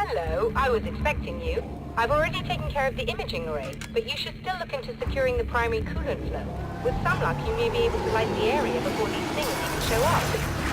Hello, I was expecting you. I've already taken care of the imaging array, but you should still look into securing the primary coolant flow. With some luck, you may be able to light the area before these things even show up.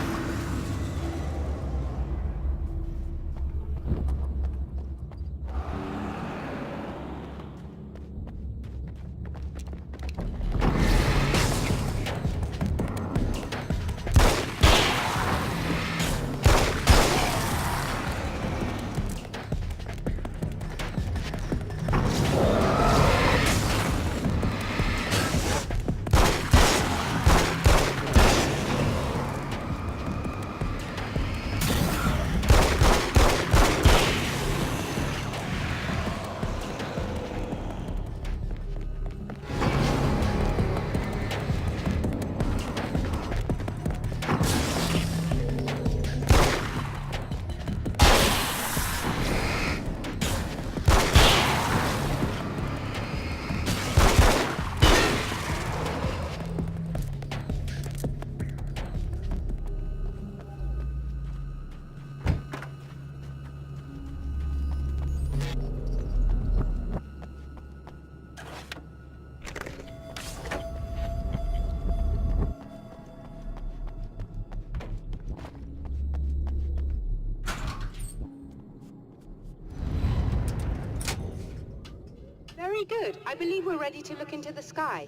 Very good. I believe we're ready to look into the sky.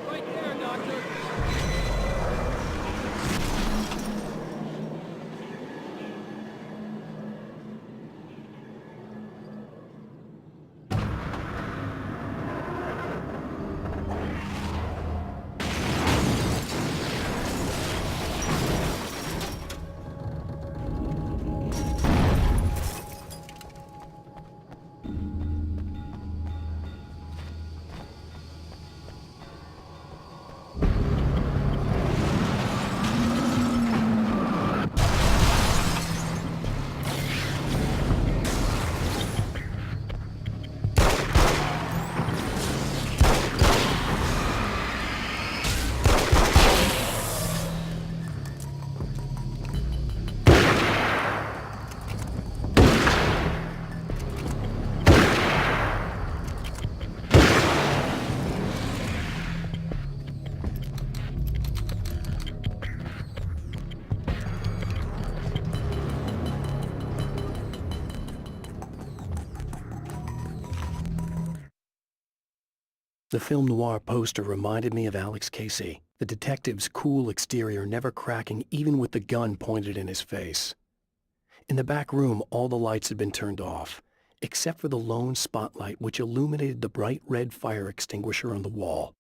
Right there, Doctor. The film noir poster reminded me of Alex Casey, the detective's cool exterior never cracking even with the gun pointed in his face. In the back room, all the lights had been turned off, except for the lone spotlight which illuminated the bright red fire extinguisher on the wall.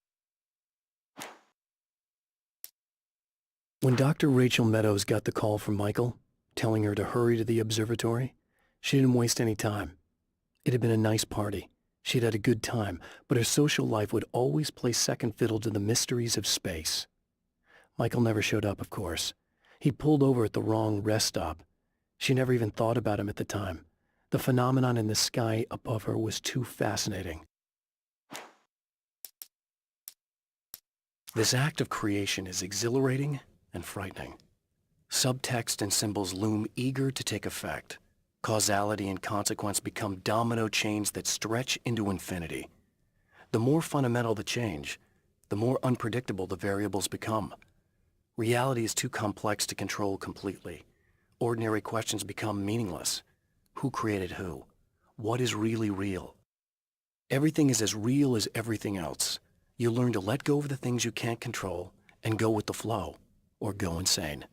When Dr. Rachel Meadows got the call from Michael, telling her to hurry to the observatory, she didn't waste any time. It had been a nice party. She'd had a good time, but her social life would always play second fiddle to the mysteries of space. Michael never showed up, of course. He pulled over at the wrong rest stop. She never even thought about him at the time. The phenomenon in the sky above her was too fascinating. This act of creation is exhilarating and frightening. Subtext and symbols loom eager to take effect. Causality and consequence become domino chains that stretch into infinity. The more fundamental the change, the more unpredictable the variables become. Reality is too complex to control completely. Ordinary questions become meaningless. Who created who? What is really real? Everything is as real as everything else. You learn to let go of the things you can't control and go with the flow, or go insane.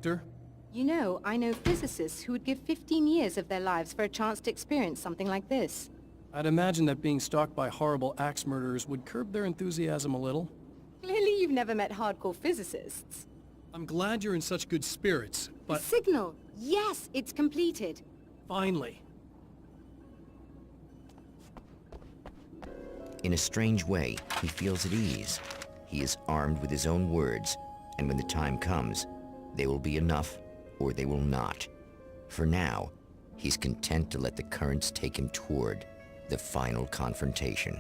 Doctor. You know, I know physicists who would give 15 years of their lives for a chance to experience something like this. I'd imagine that being stalked by horrible axe murderers would curb their enthusiasm a little. Clearly you've never met hardcore physicists. I'm glad you're in such good spirits, The signal! Yes, it's completed. finally. In a strange way, he feels at ease. He is armed with his own words, and when the time comes, they will be enough or they will not. For now, he's content to let the currents take him toward the final confrontation.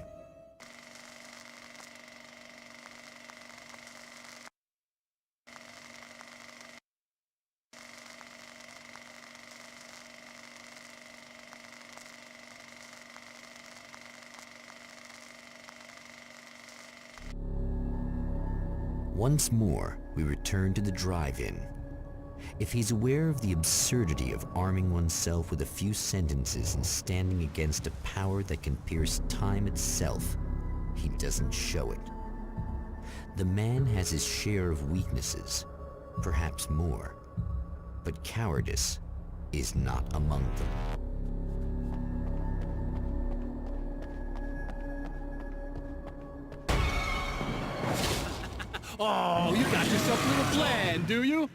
Once more, we return to the drive-in. If he's aware of the absurdity of arming oneself with a few sentences and standing against a power that can pierce time itself, he doesn't show it. The man has his share of weaknesses, perhaps more, but cowardice is not among them. Oh, you got yourself a little plan, do you?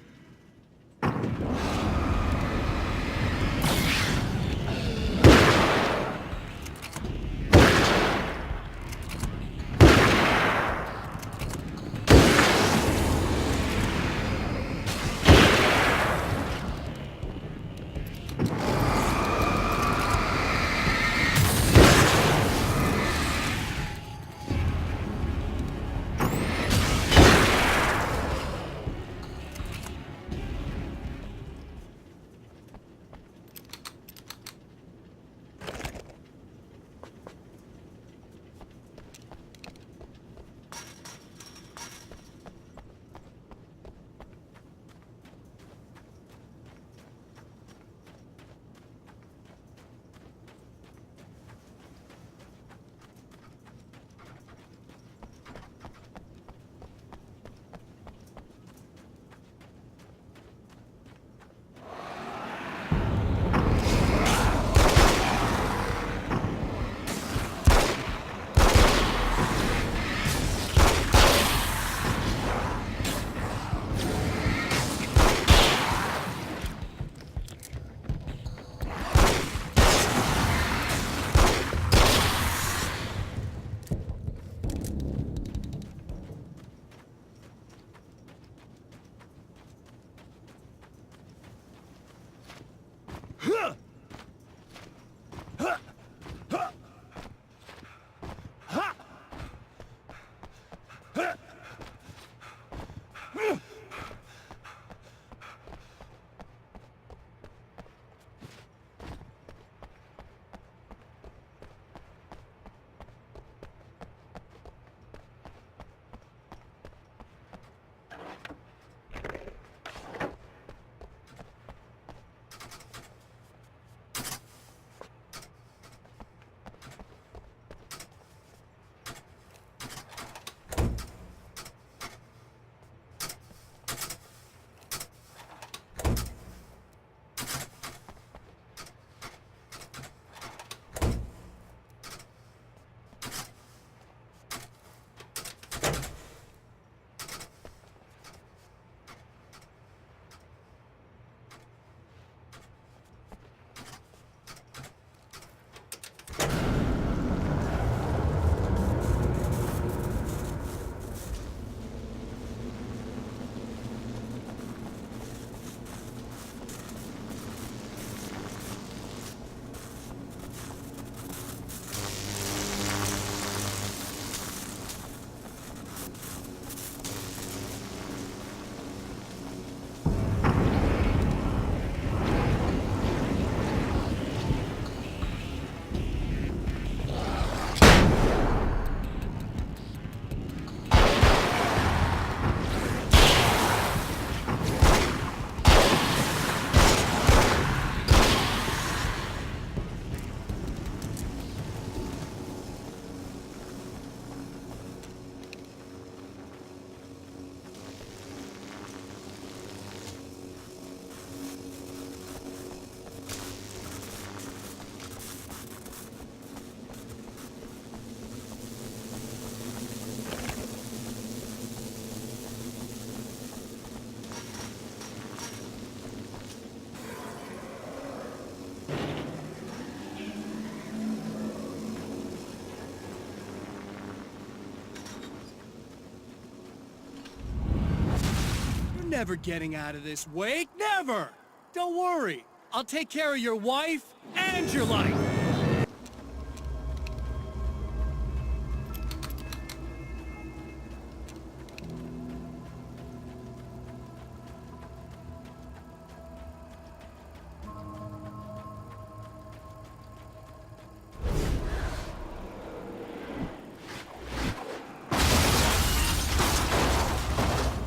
never getting out of this, Wake. Never! Don't worry. I'll take care of your wife and your life.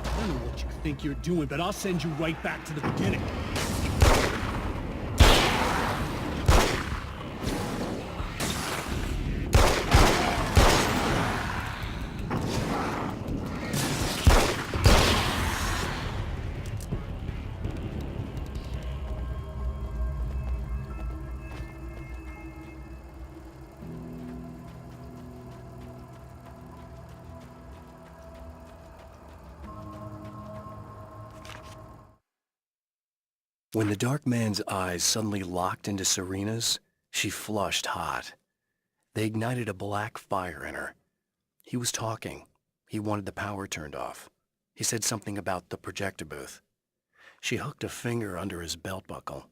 I don't know what you think you're doing, but I'll send you right back to the beginning. When the dark man's eyes suddenly locked into Serena's, she flushed hot. They ignited a black fire in her. He was talking. He wanted the power turned off. He said something about the projector booth. She hooked a finger under his belt buckle.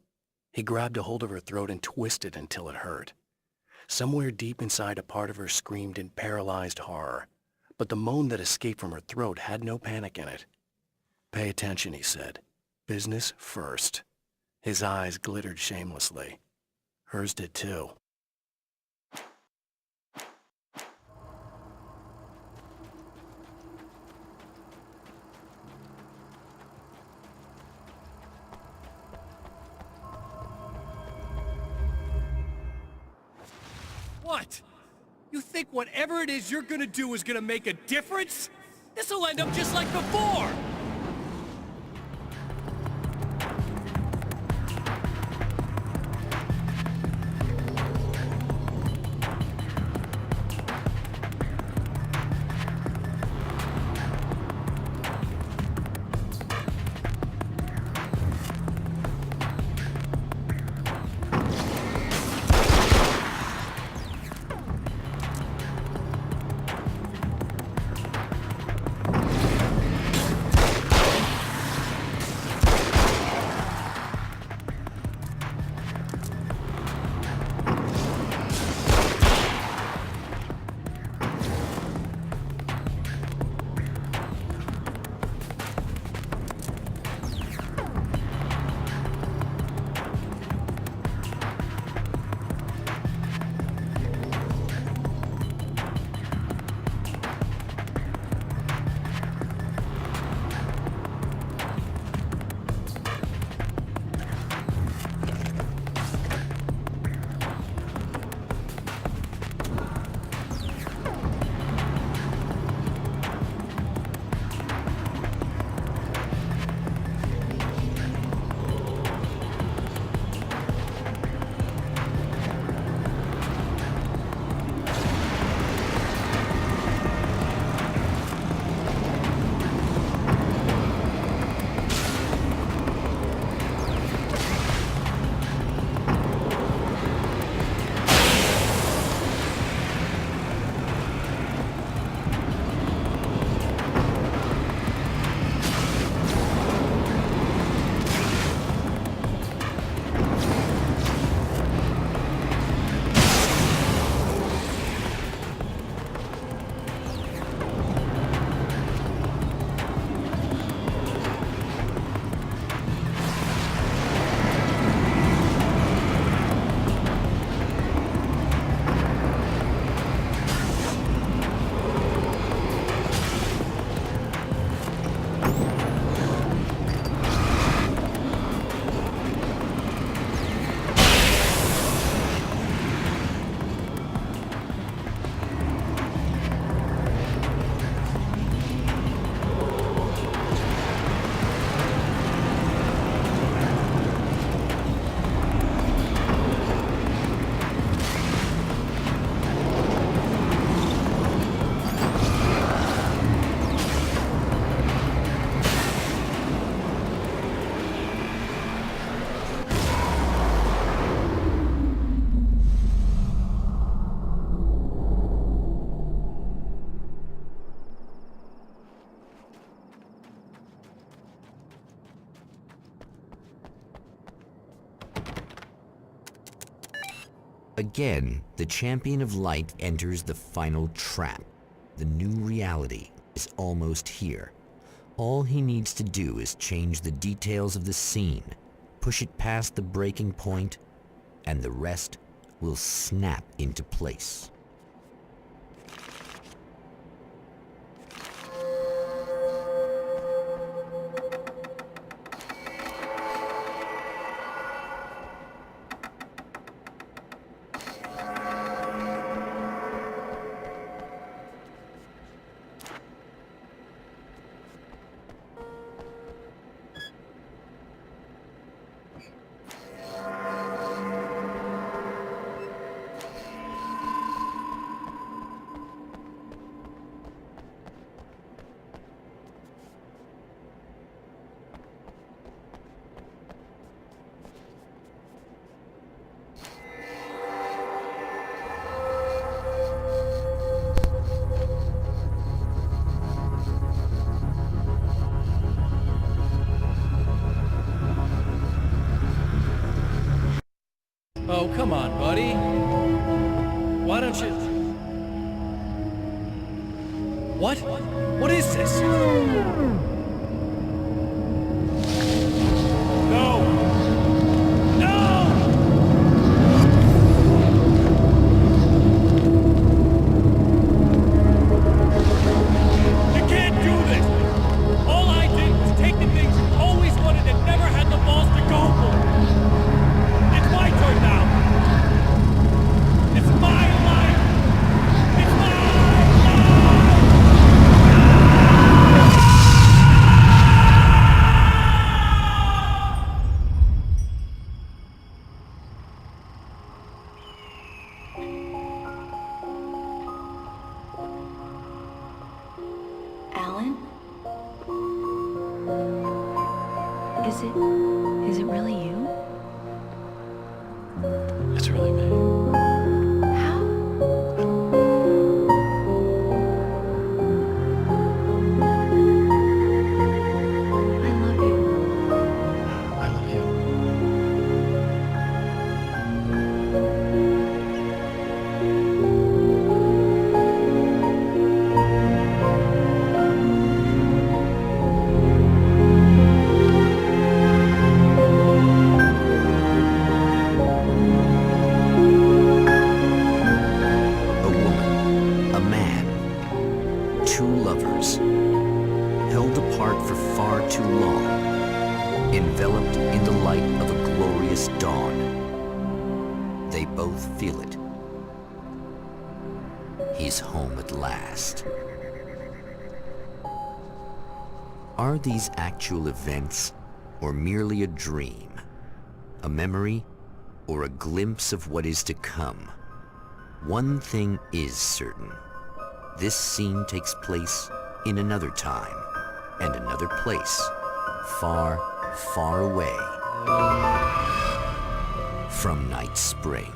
He grabbed a hold of her throat and twisted until it hurt. Somewhere deep inside, a part of her screamed in paralyzed horror, but the moan that escaped from her throat had no panic in it. "Pay attention," he said. "Business first." His eyes glittered shamelessly. Hers did too. What? You think whatever it is you're gonna do is gonna make a difference? This'll end up just like before! Again, the champion of light enters the final trap. The new reality is almost here. All he needs to do is change the details of the scene, push it past the breaking point, and the rest will snap into place. Oh, come on, buddy. Why don't you... What? What is this? No! No! You can't do this! All I did was take the things you always wanted and never had the balls to go for. It's my turn now! It's my life! It's my Alan? Is it really you? It's really me. How? I love you. I love you. A woman, a man, two lovers, held apart for far too long, enveloped in the light of a glorious dawn. They both feel it. He's home at last. Are these actual events, or merely a dream? A memory, or a glimpse of what is to come? One thing is certain. This scene takes place in another time and another place, far, far away from Night Spring.